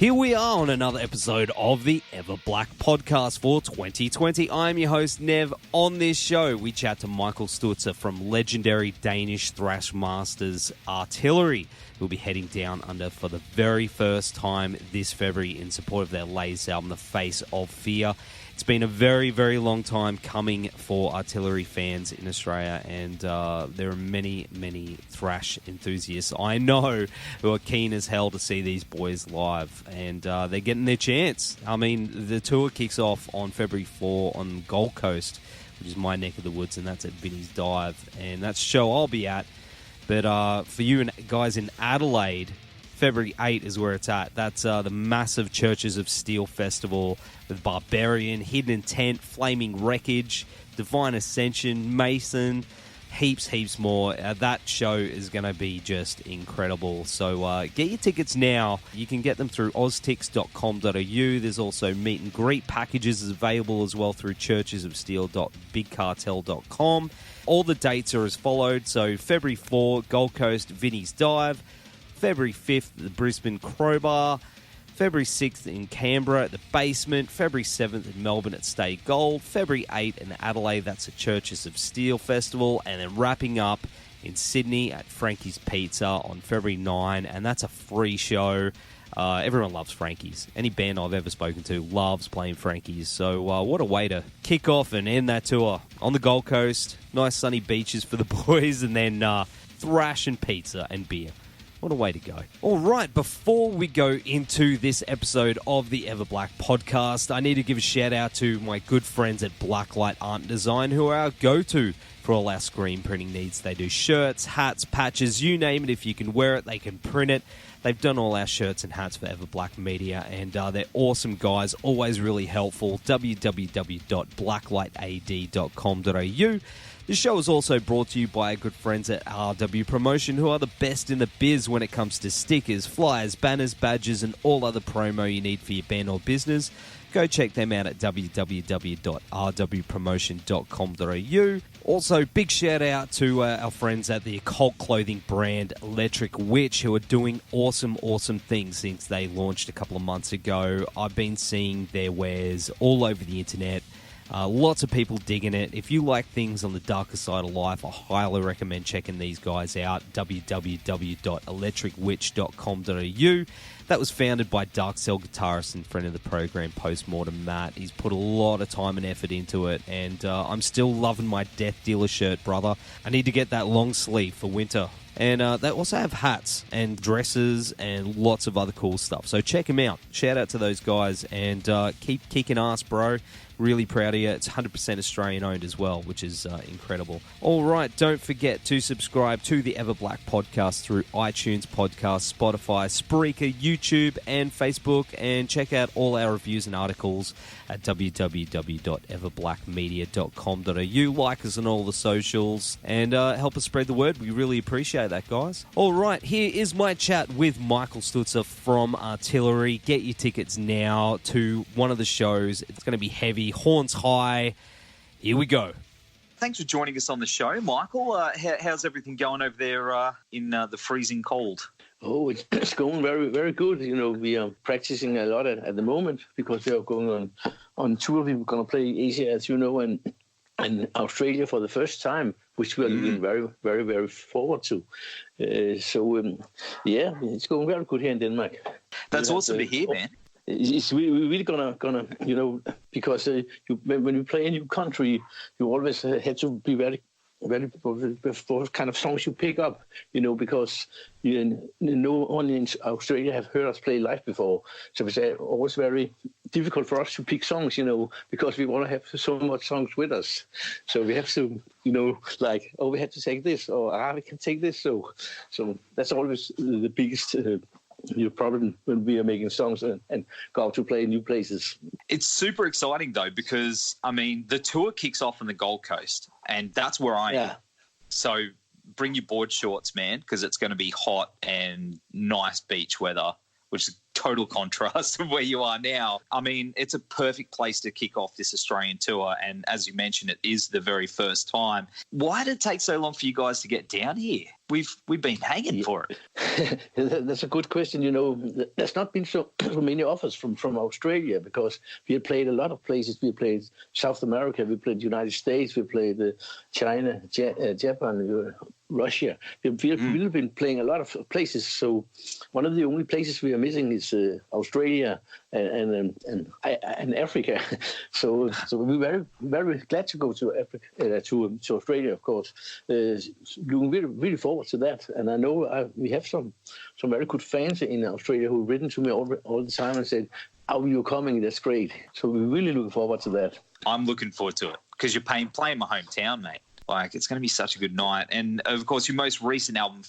Here we are on another episode of the EVERBLACK podcast for 2020. I'm your host, Nev. On this show, we chat to Michael Stutzer from legendary Danish thrash masters Artillery, who will be heading down under for the very first time this February in support of their latest album, The Face of Fear. It's been a very, very long time coming for Artillery fans in Australia, and there are many, many thrash enthusiasts I know who are keen as hell to see these boys live, and they're getting their chance. I mean, the tour kicks off on February 4 on Gold Coast, which is my neck of the woods, and that's at Vinnies Dive, and that's a show I'll be at. But for you guys in Adelaide, February 8 is where it's at. That's the massive Churches of Steel Festival with Barbarian, Hidden Intent, Flaming Wreckage, Divine Ascension, Mason, heaps more. That show is going to be just incredible. So get your tickets now. You can get them through oztix.com.au. There's also meet and greet packages available as well through churchesofsteel.bigcartel.com. All the dates are as followed. So February 4, Gold Coast, Vinnies Dive. February 5th, the Brisbane Crowbar. February 6th in Canberra at the Basement. February 7th in Melbourne at Stay Gold. February 8th in Adelaide, that's the Churches of Steel Festival. And then wrapping up in Sydney at Frankie's Pizza on February 9. And that's a free show. Everyone loves Frankie's. Any band I've ever spoken to loves playing Frankie's. So what a way to kick off and end that tour on the Gold Coast. Nice sunny beaches for the boys. And then thrash and pizza and beer. What a way to go. All right, before we go into this episode of the EVERBLACK podcast, I need to give a shout out to my good friends at Blacklight Art and Design, who are our go-to for all our screen printing needs. They do shirts, hats, patches, you name it. If you can wear it, they can print it. They've done all our shirts and hats for EVERBLACK Media, and they're awesome guys, always really helpful. www.blacklightad.com.au. This show is also brought to you by our good friends at RW Promotion, who are the best in the biz when it comes to stickers, flyers, banners, badges, and all other promo you need for your band or business. Go check them out at www.rwpromotion.com.au. Also, big shout out to our friends at the occult clothing brand Electric Witch, who are doing awesome things since they launched a couple of months ago. I've been seeing their wares all over the internet. Lots of people digging it. If you like things on the darker side of life, I highly recommend checking these guys out. www.electricwitch.com.au. That was founded by Dark Cell guitarist and friend of the program, Postmortem Matt. He's put a lot of time and effort into it, and I'm still loving my Death Dealer shirt, brother. I need to get that long sleeve for winter. And they also have hats and dresses and lots of other cool stuff. So check them out. Shout out to those guys, and keep kicking ass, bro. Really proud of you. It's 100% Australian owned as well, which is incredible. All right, don't forget to subscribe to the EVERBLACK podcast through iTunes Podcast, Spotify, Spreaker, YouTube, and Facebook. And check out all our reviews and articles at www.everblackmedia.com.au. Like us on all the socials and help us spread the word. We really appreciate that, guys. All right, here is my chat with Michael Stutzer from Artillery. Get your tickets now to one of the shows. It's going to be heavy. Horns high. Here we go. Thanks for joining us on the show, Michael. How's everything going over there in the freezing cold? Oh, it's going very, very good. You know, we are practicing a lot at the moment because we are going on tour. We're going to play Asia, as you know, and Australia for the first time, which we are looking very, very, very forward to. Yeah, it's going very good here in Denmark. That's awesome to hear, man. It's really gonna you know, because when you play a new country, you always have to be very what kind of songs you pick up, you know, because no one in Australia have heard us play live before, so it's always very difficult for us to pick songs, you know, because we want to have so much songs with us, so we have to, you know, like, oh, we have to take this, or we can take this, so that's always the biggest problem when we are making songs and go out to play new places. It's super exciting, though, because, I mean, the tour kicks off on the Gold Coast, and that's where I am. So bring your board shorts, man, because it's going to be hot and nice beach weather, which is total contrast of where you are now. I mean, it's a perfect place to kick off this Australian tour. And as you mentioned, it is the very first time. Why did it take so long for you guys to get down here? We've been hanging for it. That's a good question. There's not been so many offers from Australia, because we had played a lot of places. We played South America, we played United States, we played China, Japan, Russia. We've really been playing a lot of places. So one of the only places we are missing is Australia and Africa. So we're very, very glad to go to Africa, to Australia, of course. Looking really, really forward to that. And I know we have some very good fans in Australia who've written to me all the time and said, "Oh, you're coming, that's great." So we're really looking forward to that. I'm looking forward to it because you're playing my hometown, mate. Like, it's going to be such a good night. And, of course, your most recent album,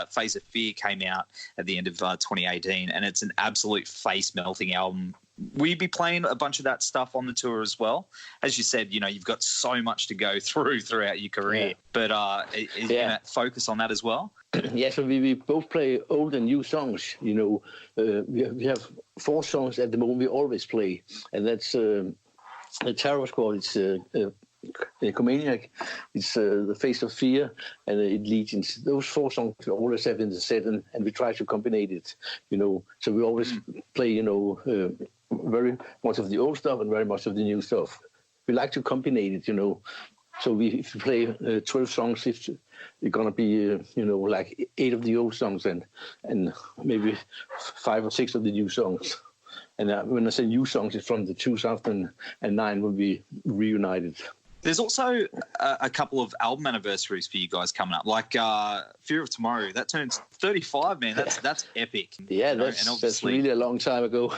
Phase of Fear, came out at the end of 2018, and it's an absolute face-melting album. Will you be playing a bunch of that stuff on the tour as well? As you said, you've got so much to go throughout your career. Yeah. But is you going to focus on that as well? Yeah, so we both play old and new songs. We have 4 songs at the moment we always play, and that's the Terror Squad. It's Ecomaniac, it's The Face of Fear, and Allegiance. Those 4 songs we always have in the set, and we try to combine it, So we always play, very much of the old stuff and very much of the new stuff. We like to combine it, So if you play 12 songs, it's going to be, like 8 of the old songs and maybe 5 or 6 of the new songs. And when I say new songs, it's from the 2009 when we reunited. There's also a couple of album anniversaries for you guys coming up, like Fear of Tomorrow. That turns 35, man. That's epic. Yeah, that's really a long time ago.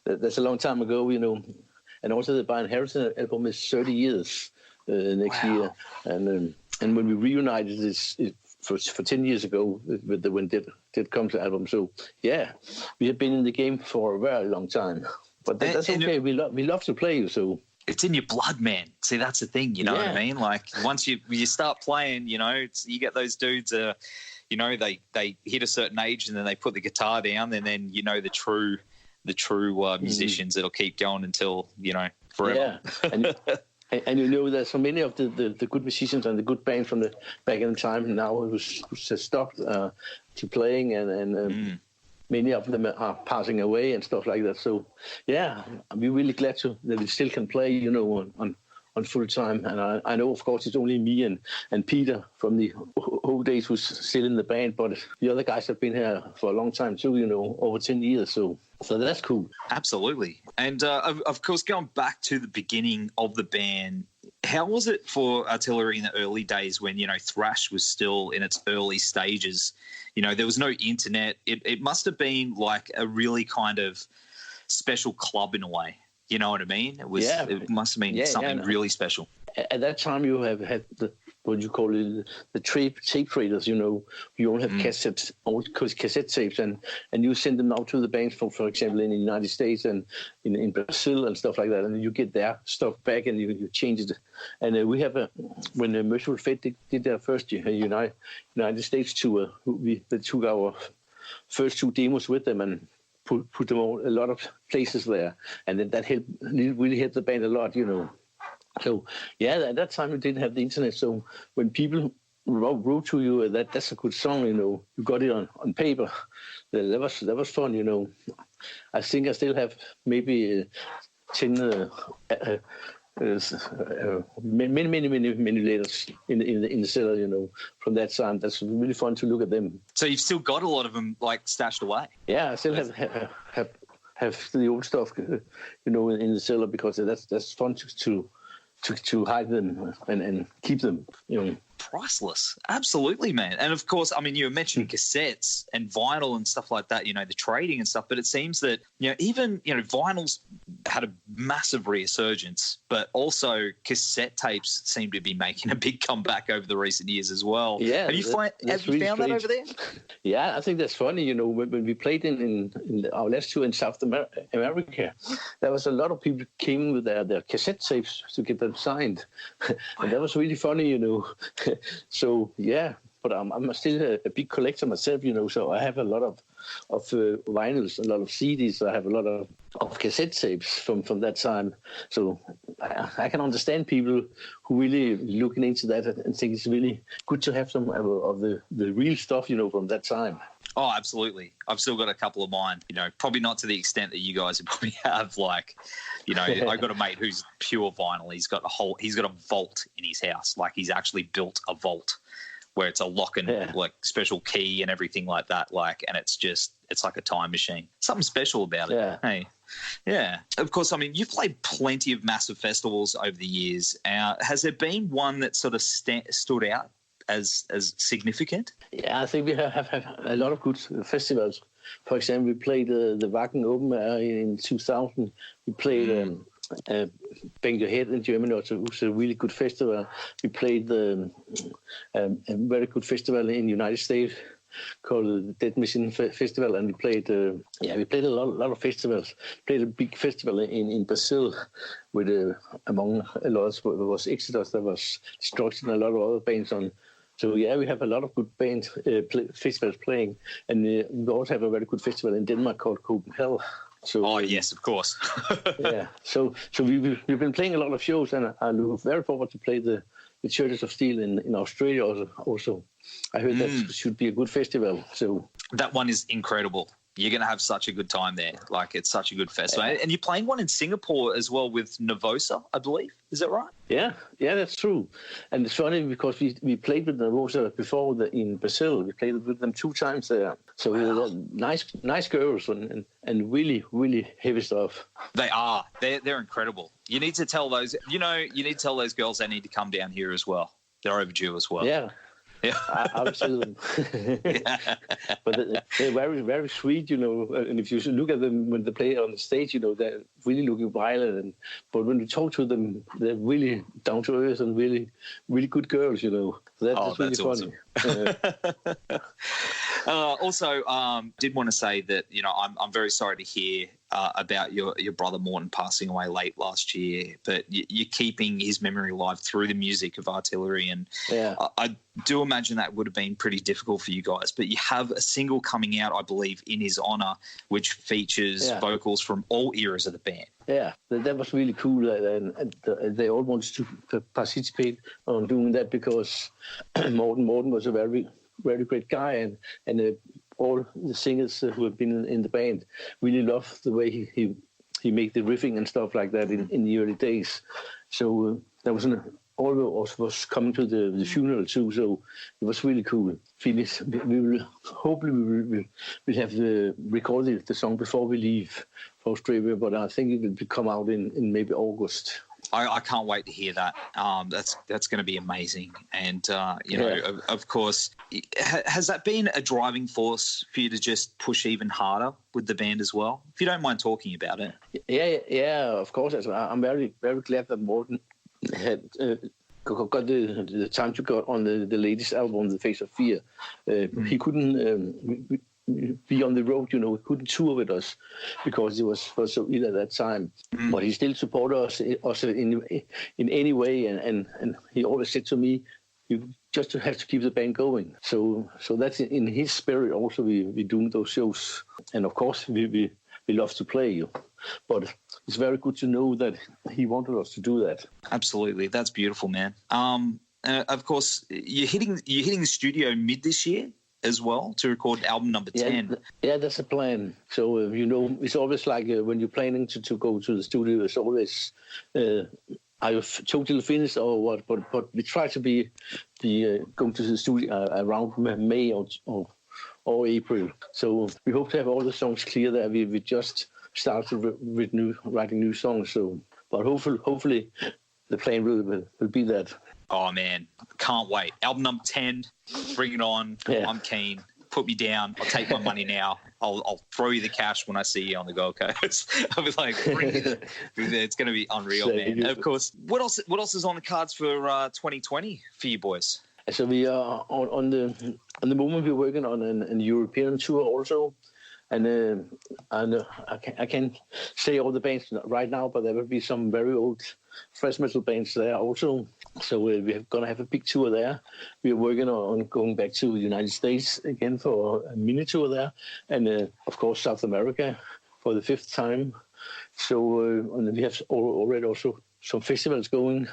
That's a long time ago, And also the By Inheritance album is 30 years next year. And when we reunited this for 10 years ago with the When Did Come to album. So, yeah, we have been in the game for a very long time. But that's okay. We love to play, so... It's in your blood, man. See, that's the thing, what I mean? Like, once you start playing, you get those dudes, they hit a certain age and then they put the guitar down, and then, the true musicians that'll keep going until, forever. Yeah. And there's so many of the good musicians and the good band from the back in the time now who's stopped to playing, and many of them are passing away and stuff like that. So, yeah, we're really glad that we still can play, on full time. And I know, of course, it's only me and Peter from the old days who's still in the band, but the other guys have been here for a long time too, over 10 years. So that's cool. Absolutely. And, of course, going back to the beginning of the band, how was it for Artillery in the early days when, thrash was still in its early stages? There was no internet. It must have been like a really kind of special club in a way. You know what I mean? It must have been something really special. At that time, you have had what you call it, the tape traders. You don't have cassettes, only cassette tapes, and you send them out to the banks, for example, in the United States and in Brazil and stuff like that, and you get their stuff back and you change it. And we have when Merciful Fate did their first United States tour, they took our first 2 demos with them and put them all a lot of places there, and then that really helped the band a lot, So, yeah, at that time we didn't have the internet. So when people wrote to you that's a good song, you got it on paper. That was fun, I think I still have maybe 10 many letters in the cellar, from that time. That's really fun to look at them. So you've still got a lot of them stashed away? Yeah, I still have the old stuff, in the cellar, because that's fun to hide them and keep them, Priceless. Absolutely, man. And of course, I mean, you were mentioning cassettes and vinyl and stuff like that, the trading and stuff, but it seems that, even, vinyl's had a massive resurgence, but also cassette tapes seem to be making a big comeback over the recent years as well. Yeah. Have you found that over there? Yeah, I think that's funny, when we played in our last tour in South America, there was a lot of people came with their cassette tapes to get them signed. And that was really funny, So, yeah, but I'm still a big collector myself, so I have a lot of vinyls, a lot of CDs. I have a lot of cassette tapes from that time. So I can understand people who really looking into that and think it's really good to have some of the real stuff, from that time. Oh, absolutely. I've still got a couple of mine, probably not to the extent that you guys probably have. Like, I got a mate who's pure vinyl. He's got a vault in his house. Like, he's actually built a vault where it's a lock and like special key and everything like that. Like, and it's like a time machine. Something special about it. Yeah. Hey. Yeah. Of course, I mean, you've played plenty of massive festivals over the years. Has there been one that sort of stood out as significant? Yeah, I think we have a lot of good festivals. For example, we played the Wacken Open Air in 2000. We played Bang Your Head in Germany, also, which was a really good festival. We played a very good festival in the United States called the Dead Machine Festival, and we played a lot of festivals. Played a big festival in Brazil with among a lot of, there was Exodus, there was Destruction, a lot of other bands on. So yeah, we have a lot of good bands festivals playing, and we also have a very good festival in Denmark called Copenhagen. So, yes, of course. Yeah, so we've been playing a lot of shows, and I look very forward to play the Churches of Steel in Australia also. I heard that should be a good festival. So that one is incredible. You're going to have such a good time there. Like, it's such a good festival. And you're playing one in Singapore as well with Nervosa, I believe. Is that right? Yeah, that's true. And it's funny because we played with Nervosa before in Brazil. We played with them 2 times there. So they're nice girls and really, really heavy stuff. They are. They're incredible. You need to tell those, those girls they need to come down here as well. They're overdue as well. Yeah. Absolutely. But they're very, very sweet, and if you look at them when they play on the stage, they're really looking violent. But when you talk to them, they're really down to earth and really, really good girls, So that's really funny. Awesome. Also, did want to say that, I'm very sorry to hear about your brother Morten passing away late last year, but you're keeping his memory alive through the music of Artillery. And I do imagine that would have been pretty difficult for you guys, but you have a single coming out, I believe, in his honor, which features vocals from all eras of the band. Yeah, that was really cool, and they all wanted to participate on doing that because Morten was a very, very great guy, and all the singers who have been in the band really loved the way he made the riffing and stuff like that in the early days. So there was all of us was coming to the funeral too, so it was really cool. Vinnies, we'll have recorded the song before we leave for Australia, but I think it will come out in maybe August. I can't wait to hear that. That's going to be amazing. And, of course, has that been a driving force for you to just push even harder with the band as well? If you don't mind talking about it. Yeah, of course. I'm very, very glad that Morten had got the time to go on the latest album, The Face of Fear. He couldn't be on the road, he couldn't tour with us because he was so ill at that time. But he still supported us in any way, and he always said to me, "You just have to keep the band going." So that's in his spirit. Also, we doing those shows, and of course we love to play. But it's very good to know that he wanted us to do that. Absolutely, that's beautiful, man. Of course, you're hitting the studio mid this year as well to record album number 10. Yeah, that's a plan. So, it's always like when you're planning to go to the studio, it's always, are you totally finished or what? But we try to be going to the studio around May or April. So we hope to have all the songs clear there. We just started writing new songs. So, but hopefully the plan will be that. Oh, man, can't wait. Album number 10, bring it on. Yeah. I'm keen. Put me down. I'll take my money now. I'll throw you the cash when I see you on the Gold Coast. I'll be like, bring me it's going to be unreal, man. And of course, what else is on the cards for 2020 for you boys? So we are on the moment we're working on an European tour also. And I can't say all the bands right now, but there will be some very old thrash metal bands there also. So we're going to have a big tour there. We're working on going back to the United States again for a mini tour there. And, of course, South America for the 5th time. So and we have already also some festivals going.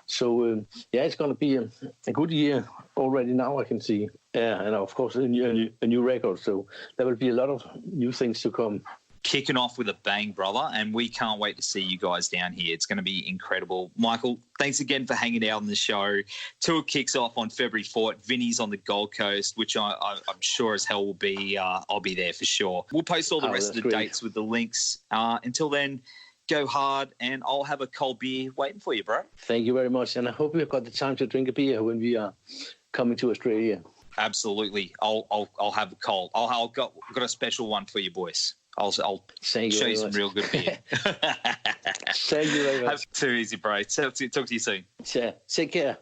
So, it's going to be a good year already now, I can see. And, of course, a new record. So there will be a lot of new things to come. Kicking off with a bang, brother, and we can't wait to see you guys down here. It's going to be incredible. Michael, thanks again for hanging out on the show. Tour kicks off on February 4th. Vinnies on the Gold Coast, which I'm sure as hell will be. I'll be there for sure. We'll post all the rest of the dates with the links. Until then, go hard, and I'll have a cold beer waiting for you, bro. Thank you very much, and I hope we've got the time to drink a beer when we are coming to Australia. Absolutely. I'll have a cold. I've got a special one for you, boys. I'll show you some real good beer. Thank you very much. Too easy, bro. Talk to you soon. Yeah. Take care.